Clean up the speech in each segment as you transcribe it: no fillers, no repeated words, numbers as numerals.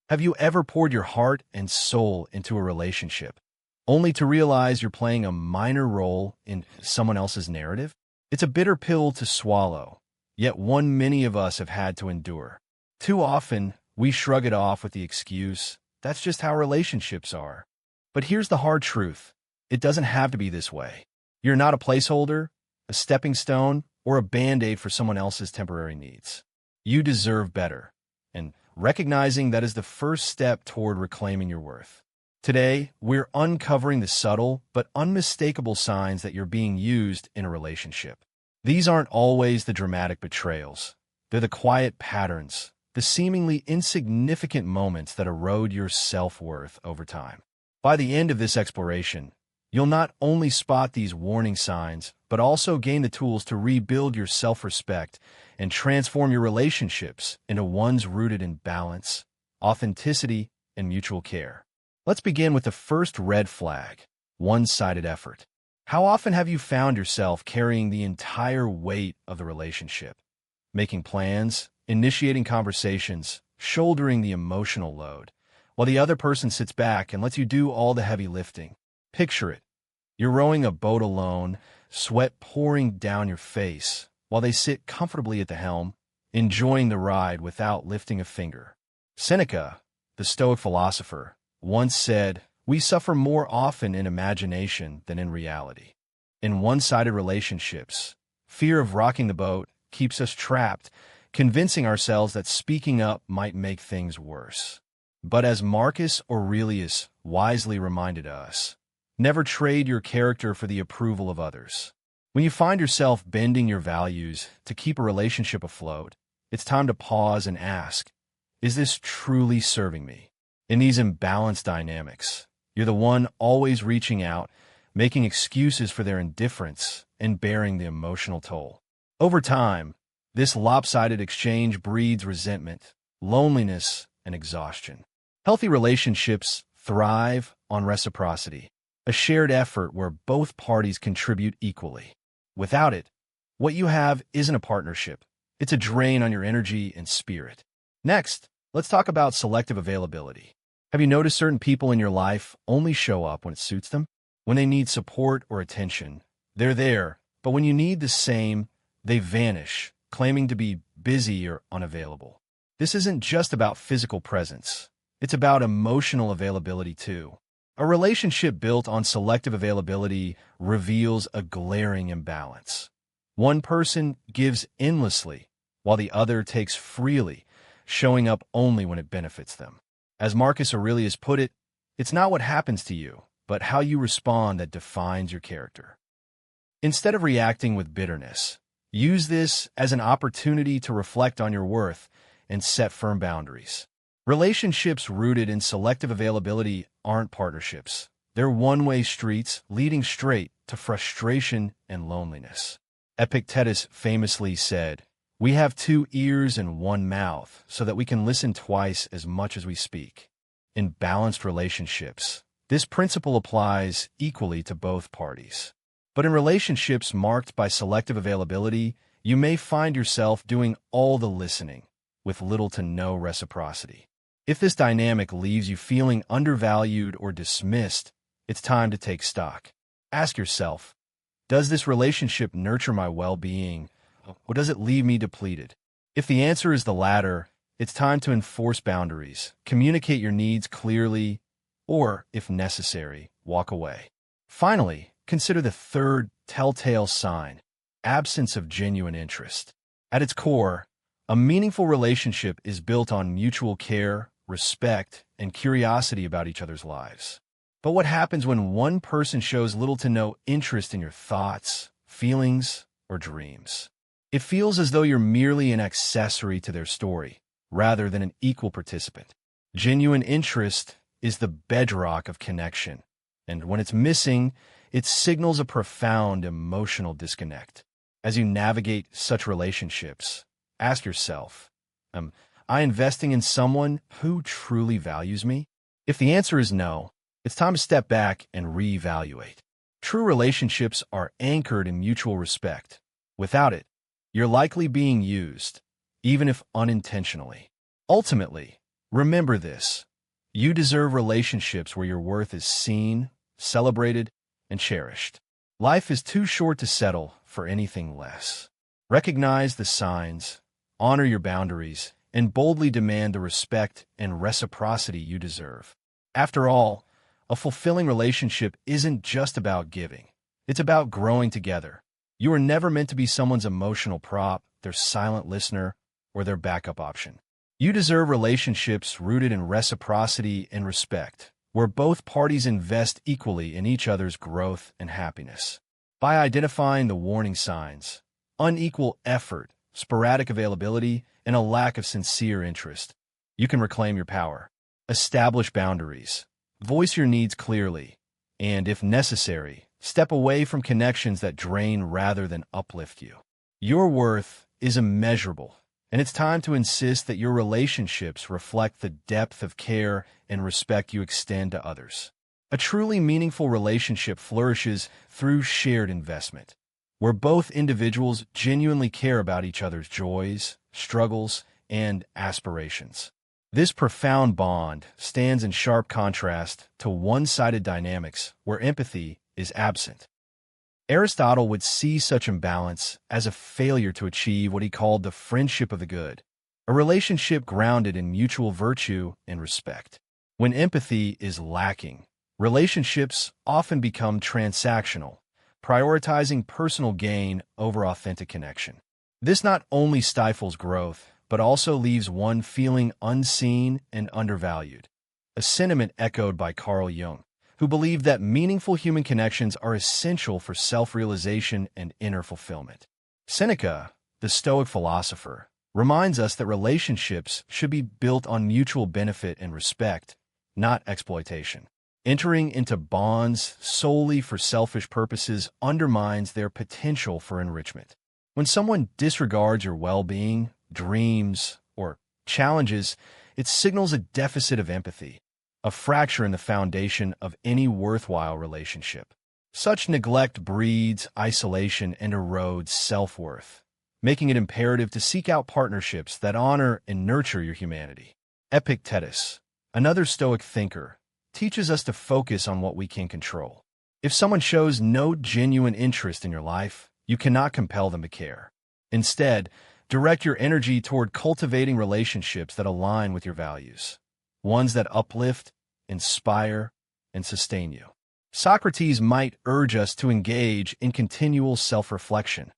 Have you ever poured your heart and soul into a relationship, only to realize you're playing a minor role in someone else's narrative? It's a bitter pill to swallow, yet one many of us have had to endure. Too often, we shrug it off with the excuse, "That's just how relationships are." But here's the hard truth. It doesn't have to be this way. You're not a placeholder, a stepping stone, or a band-aid for someone else's temporary needs. You deserve better, and recognizing that is the first step toward reclaiming your worth. Today, we're uncovering the subtle but unmistakable signs that you're being used in a relationship. These aren't always the dramatic betrayals. They're the quiet patterns, the seemingly insignificant moments that erode your self-worth over time. By the end of this exploration, you'll not only spot these warning signs, but also gain the tools to rebuild your self-respect and transform your relationships into ones rooted in balance, authenticity, and mutual care. Let's begin with the first red flag: one-sided effort. How often have you found yourself carrying the entire weight of the relationship, making plans, initiating conversations, shouldering the emotional load, while the other person sits back and lets you do all the heavy lifting? Picture it. You're rowing a boat alone, sweat pouring down your face, while they sit comfortably at the helm, enjoying the ride without lifting a finger. Seneca, the Stoic philosopher, once said, "We suffer more often in imagination than in reality." In one-sided relationships, fear of rocking the boat keeps us trapped, convincing ourselves that speaking up might make things worse. But as Marcus Aurelius wisely reminded us, never trade your character for the approval of others. When you find yourself bending your values to keep a relationship afloat, it's time to pause and ask, is this truly serving me? In these imbalanced dynamics, you're the one always reaching out, making excuses for their indifference, and bearing the emotional toll. Over time, this lopsided exchange breeds resentment, loneliness, and exhaustion. Healthy relationships thrive on reciprocity, a shared effort where both parties contribute equally. Without it, what you have isn't a partnership. It's a drain on your energy and spirit. Next, let's talk about selective availability. Have you noticed certain people in your life only show up when it suits them? When they need support or attention, they're there, but when you need the same, they vanish, claiming to be busy or unavailable. This isn't just about physical presence. It's about emotional availability too. A relationship built on selective availability reveals a glaring imbalance. One person gives endlessly, while the other takes freely, showing up only when it benefits them. As Marcus Aurelius put it, it's not what happens to you, but how you respond that defines your character. Instead of reacting with bitterness, use this as an opportunity to reflect on your worth and set firm boundaries. Relationships rooted in selective availability aren't partnerships. They're one-way streets leading straight to frustration and loneliness. Epictetus famously said, "We have 2 ears and 1 mouth so that we can listen twice as much as we speak." In balanced relationships, this principle applies equally to both parties. But in relationships marked by selective availability, you may find yourself doing all the listening, with little to no reciprocity. If this dynamic leaves you feeling undervalued or dismissed, it's time to take stock. Ask yourself, does this relationship nurture my well-being, or does it leave me depleted? If the answer is the latter, it's time to enforce boundaries, communicate your needs clearly, or, if necessary, walk away. Finally, consider the third telltale sign: absence of genuine interest. At its core, a meaningful relationship is built on mutual care, respect, and curiosity about each other's lives. But what happens when one person shows little to no interest in your thoughts, feelings, or dreams? It feels as though you're merely an accessory to their story, rather than an equal participant. Genuine interest is the bedrock of connection, and when it's missing, it signals a profound emotional disconnect. As you navigate such relationships, ask yourself, am I investing in someone who truly values me? If the answer is no, it's time to step back and reevaluate. True relationships are anchored in mutual respect. Without it, you're likely being used, even if unintentionally. Ultimately, Remember this. You deserve relationships where your worth is seen, celebrated, and cherished. Life is too short to settle for anything less. Recognize the signs, honor your boundaries, and boldly demand the respect and reciprocity you deserve. After all, a fulfilling relationship isn't just about giving. It's about growing together. You are never meant to be someone's emotional prop, their silent listener, or their backup option. You deserve relationships rooted in reciprocity and respect, where both parties invest equally in each other's growth and happiness. By identifying the warning signs, unequal effort, sporadic availability, and a lack of sincere interest, you can reclaim your power. Establish boundaries, voice your needs clearly, and, if necessary, step away from connections that drain rather than uplift you. Your worth is immeasurable, and it's time to insist that your relationships reflect the depth of care and respect you extend to others. A truly meaningful relationship flourishes through shared investment, where both individuals genuinely care about each other's joys, struggles, and aspirations. This profound bond stands in sharp contrast to one-sided dynamics where empathy is absent. Aristotle would see such imbalance as a failure to achieve what he called the friendship of the good, a relationship grounded in mutual virtue and respect. When empathy is lacking, relationships often become transactional, prioritizing personal gain over authentic connection. This not only stifles growth, but also leaves one feeling unseen and undervalued, a sentiment echoed by Carl Jung, who believed that meaningful human connections are essential for self-realization and inner fulfillment. Seneca, the Stoic philosopher, reminds us that relationships should be built on mutual benefit and respect, not exploitation. Entering into bonds solely for selfish purposes undermines their potential for enrichment. When someone disregards your well-being, dreams, or challenges, it signals a deficit of empathy, a fracture in the foundation of any worthwhile relationship. Such neglect breeds isolation and erodes self-worth, making it imperative to seek out partnerships that honor and nurture your humanity. Epictetus, another Stoic thinker, teaches us to focus on what we can control. If someone shows no genuine interest in your life, you cannot compel them to care. Instead, direct your energy toward cultivating relationships that align with your values, ones that uplift, inspire, and sustain you. Socrates might urge us to engage in continual self-reflection.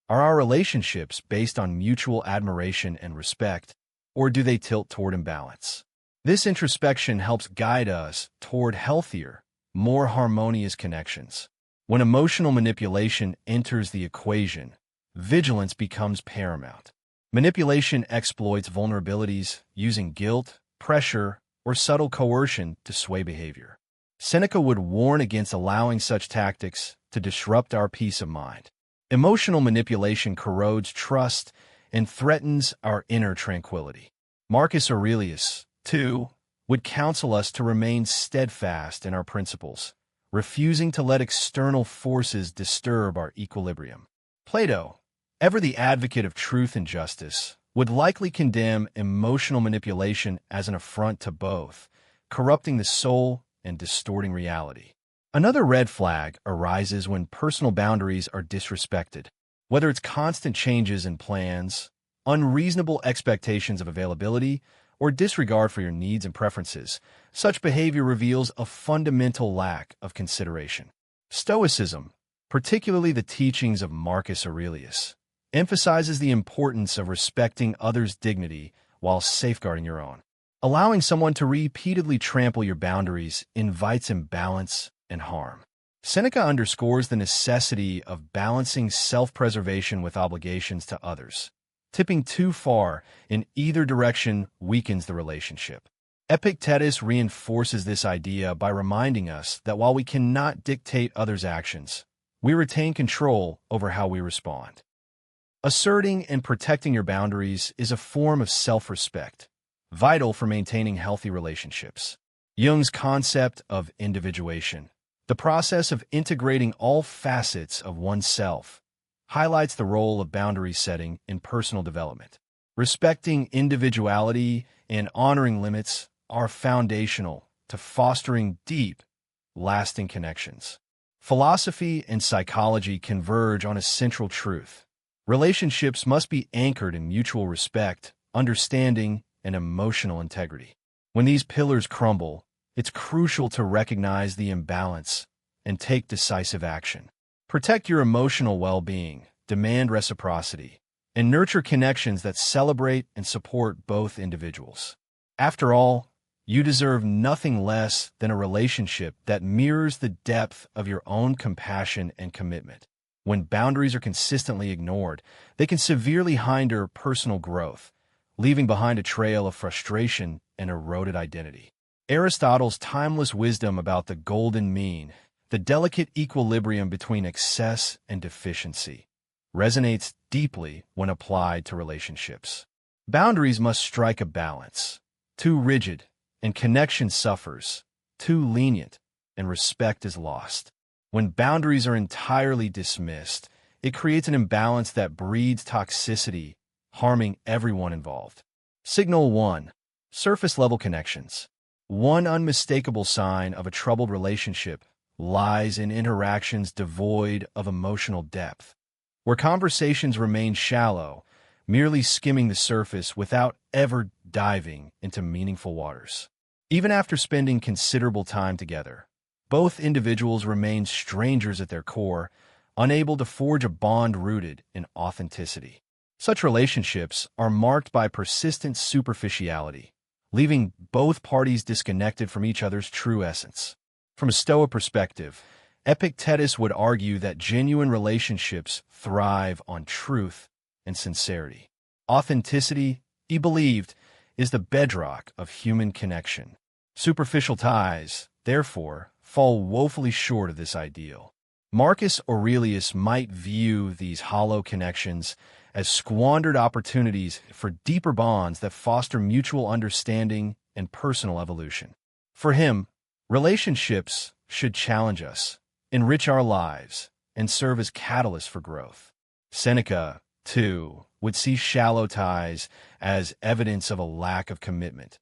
Are our relationships based on mutual admiration and respect, or do they tilt toward imbalance? This introspection helps guide us toward healthier, more harmonious connections. When emotional manipulation enters the equation, vigilance becomes paramount. Manipulation exploits vulnerabilities using guilt, pressure, or subtle coercion to sway behavior. Seneca would warn against allowing such tactics to disrupt our peace of mind. Emotional manipulation corrodes trust and threatens our inner tranquility. Marcus Aurelius, too, would counsel us to remain steadfast in our principles, refusing to let external forces disturb our equilibrium. Plato, ever the advocate of truth and justice, would likely condemn emotional manipulation as an affront to both, corrupting the soul and distorting reality. Another red flag arises when personal boundaries are disrespected. Whether it's constant changes in plans, unreasonable expectations of availability, or disregard for your needs and preferences, such behavior reveals a fundamental lack of consideration. Stoicism, particularly the teachings of Marcus Aurelius, emphasizes the importance of respecting others' dignity while safeguarding your own. Allowing someone to repeatedly trample your boundaries invites imbalance and harm. Seneca underscores the necessity of balancing self-preservation with obligations to others. Tipping too far in either direction weakens the relationship. Epictetus reinforces this idea by reminding us that while we cannot dictate others' actions, we retain control over how we respond. Asserting and protecting your boundaries is a form of self-respect, vital for maintaining healthy relationships. Jung's concept of individuation, the process of integrating all facets of oneself, highlights the role of boundary setting in personal development. Respecting individuality and honoring limits are foundational to fostering deep, lasting connections. Philosophy and psychology converge on a central truth. Relationships must be anchored in mutual respect, understanding, and emotional integrity. When these pillars crumble, it's crucial to recognize the imbalance and take decisive action. Protect your emotional well-being, demand reciprocity, and nurture connections that celebrate and support both individuals. After all, you deserve nothing less than a relationship that mirrors the depth of your own compassion and commitment. When boundaries are consistently ignored, they can severely hinder personal growth, leaving behind a trail of frustration and eroded identity. Aristotle's timeless wisdom about the golden mean, the delicate equilibrium between excess and deficiency, resonates deeply when applied to relationships. Boundaries must strike a balance. Too rigid, and connection suffers. Too lenient, and respect is lost. When boundaries are entirely dismissed, it creates an imbalance that breeds toxicity, harming everyone involved. Signal 1. Surface-level connections. One unmistakable sign of a troubled relationship lies in interactions devoid of emotional depth, where conversations remain shallow, merely skimming the surface without ever diving into meaningful waters. Even after spending considerable time together, both individuals remain strangers at their core, unable to forge a bond rooted in authenticity. Such relationships are marked by persistent superficiality, leaving both parties disconnected from each other's true essence. From a Stoic perspective, Epictetus would argue that genuine relationships thrive on truth and sincerity. Authenticity, he believed, is the bedrock of human connection. Superficial ties, therefore, fall woefully short of this ideal. Marcus Aurelius might view these hollow connections as squandered opportunities for deeper bonds that foster mutual understanding and personal evolution. For him, relationships should challenge us, enrich our lives, and serve as catalysts for growth. Seneca, too, would see shallow ties as evidence of a lack of commitment,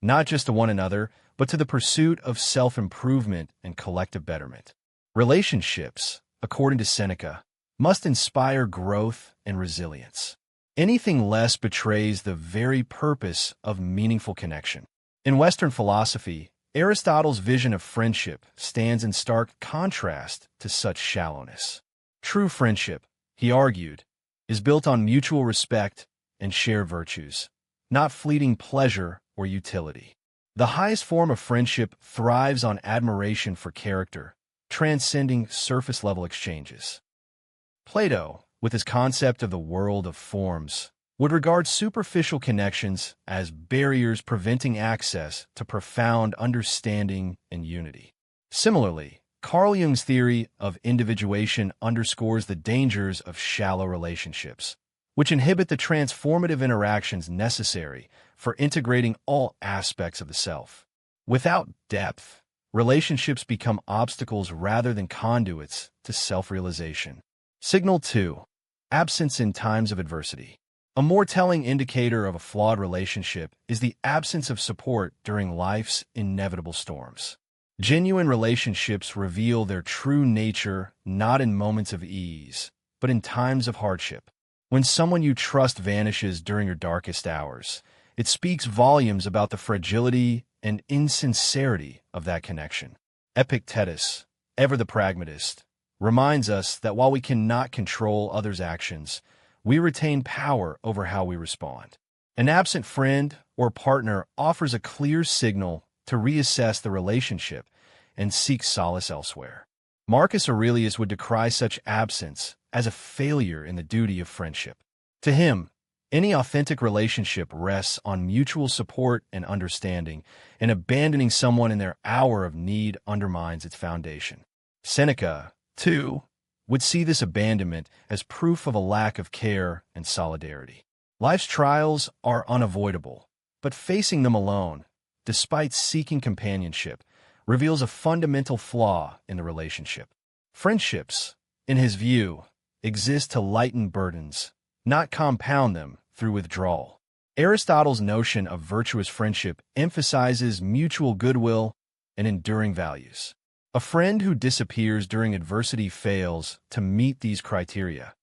not just to one another, but to the pursuit of self-improvement and collective betterment. Relationships, according to Seneca, must inspire growth and resilience. Anything less betrays the very purpose of meaningful connection. In Western philosophy, Aristotle's vision of friendship stands in stark contrast to such shallowness. True friendship, he argued, is built on mutual respect and shared virtues, not fleeting pleasure or utility. The highest form of friendship thrives on admiration for character, transcending surface-level exchanges. Plato, with his concept of the world of forms, would regard superficial connections as barriers preventing access to profound understanding and unity. Similarly, Carl Jung's theory of individuation underscores the dangers of shallow relationships, which inhibit the transformative interactions necessary for integrating all aspects of the self. Without depth, relationships become obstacles rather than conduits to self-realization. Signal 2. Absence in times of adversity. A more telling indicator of a flawed relationship is the absence of support during life's inevitable storms. Genuine relationships reveal their true nature not in moments of ease, but in times of hardship. When someone you trust vanishes during your darkest hours, it speaks volumes about the fragility and insincerity of that connection. Epictetus, ever the pragmatist, reminds us that while we cannot control others' actions, we retain power over how we respond. An absent friend or partner offers a clear signal to reassess the relationship and seek solace elsewhere. Marcus Aurelius would decry such absence as a failure in the duty of friendship. To him, any authentic relationship rests on mutual support and understanding, and abandoning someone in their hour of need undermines its foundation. Seneca, too, would see this abandonment as proof of a lack of care and solidarity. Life's trials are unavoidable, but facing them alone, despite seeking companionship, reveals a fundamental flaw in the relationship. Friendships, in his view, exist to lighten burdens, not compound them through withdrawal. Aristotle's notion of virtuous friendship emphasizes mutual goodwill and enduring values. A friend who disappears during adversity fails to meet these criteria,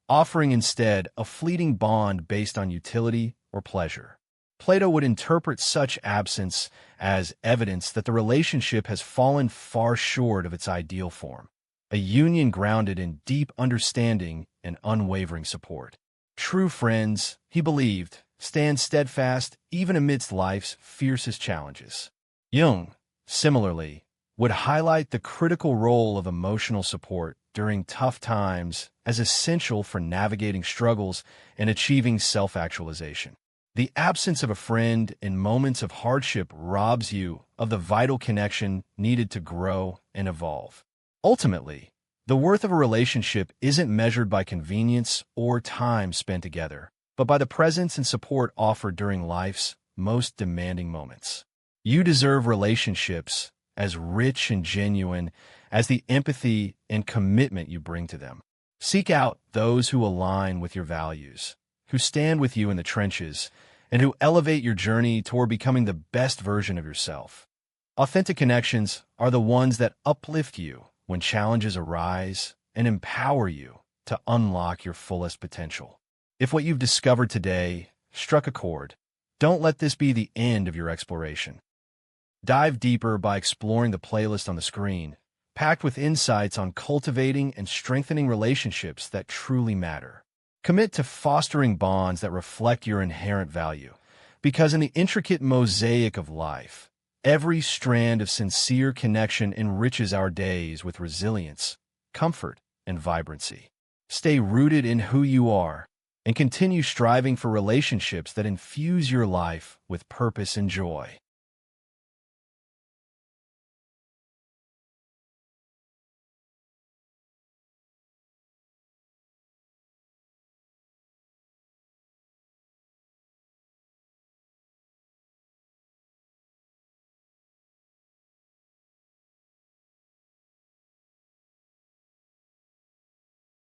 offering instead a fleeting bond based on utility or pleasure. Plato would interpret such absence as evidence that the relationship has fallen far short of its ideal form, a union grounded in deep understanding and unwavering support. True friends, he believed, stand steadfast even amidst life's fiercest challenges. Jung, similarly, would highlight the critical role of emotional support during tough times as essential for navigating struggles and achieving self-actualization. The absence of a friend in moments of hardship robs you of the vital connection needed to grow and evolve. Ultimately, the worth of a relationship isn't measured by convenience or time spent together, but by the presence and support offered during life's most demanding moments. You deserve relationships as rich and genuine as the empathy and commitment you bring to them. Seek out those who align with your values, who stand with you in the trenches, and who elevate your journey toward becoming the best version of yourself. Authentic connections are the ones that uplift you when challenges arise and empower you to unlock your fullest potential. If what you've discovered today struck a chord, don't let this be the end of your exploration. Dive deeper by exploring the playlist on the screen, packed with insights on cultivating and strengthening relationships that truly matter. Commit to fostering bonds that reflect your inherent value, because in the intricate mosaic of life, every strand of sincere connection enriches our days with resilience, comfort, and vibrancy. Stay rooted in who you are and continue striving for relationships that infuse your life with purpose and joy.